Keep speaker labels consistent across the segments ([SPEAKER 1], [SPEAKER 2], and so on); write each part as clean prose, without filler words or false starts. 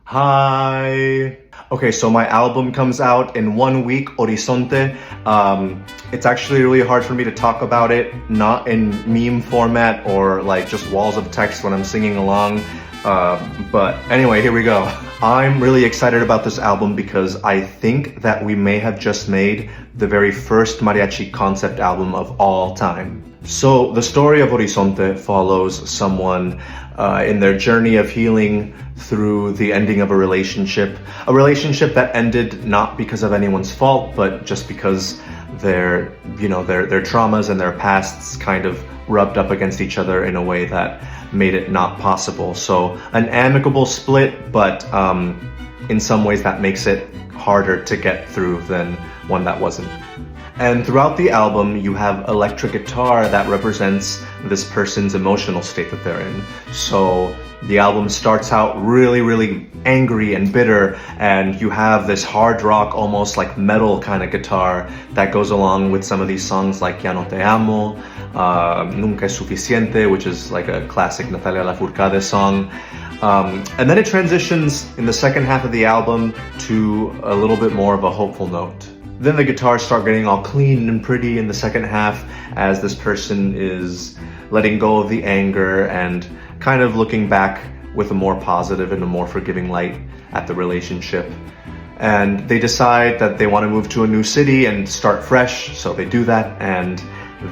[SPEAKER 1] Hi. Okay, so my album comes out in 1 week, Horizonte. It's actually really hard for me to talk about it, not in meme format or like just walls of text when I'm singing along. But anyway, here we go. I'm really excited about this album because I think that we may have just made the very first mariachi concept album of all time. So the story of Horizonte follows someone in their journey of healing through the ending of a relationship that ended not because of anyone's fault, but just because their traumas and their pasts kind of rubbed up against each other in a way that made it not possible. So an amicable split, but in some ways that makes it harder to get through than one that wasn't. And throughout the album, you have electric guitar that represents this person's emotional state that they're in. So the album starts out really, really angry and bitter, and you have this hard rock, almost like metal kind of guitar that goes along with some of these songs like Ya no te amo, Nunca es suficiente, which is like a classic Natalia Lafourcade song. And then it transitions in the second half of the album to a little bit more of a hopeful note. Then the guitars start getting all clean and pretty in the second half as this person is letting go of the anger and kind of looking back with a more positive and a more forgiving light at the relationship. And they decide that they want to move to a new city and start fresh, so they do that, and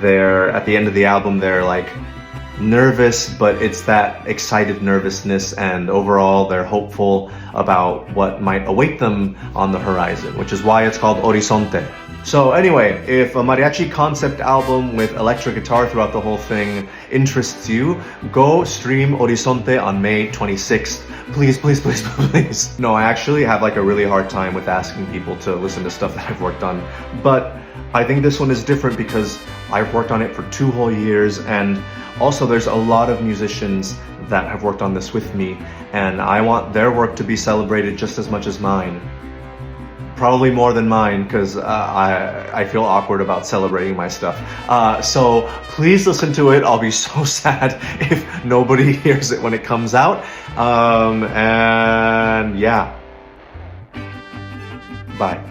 [SPEAKER 1] at the end of the album they're like nervous, but it's that excited nervousness, and overall they're hopeful about what might await them on the horizon, which is why it's called Horizonte. So anyway, if a mariachi concept album with electric guitar throughout the whole thing interests you, go stream Horizonte on May 26th. Please, please, please, please. No, I actually have like a really hard time with asking people to listen to stuff that I've worked on, but I think this one is different because I've worked on it for 2 whole years, and also there's a lot of musicians that have worked on this with me, and I want their work to be celebrated just as much as mine. Probably more than mine, because I feel awkward about celebrating my stuff. So please listen to it. I'll be so sad if nobody hears it when it comes out. And yeah. Bye.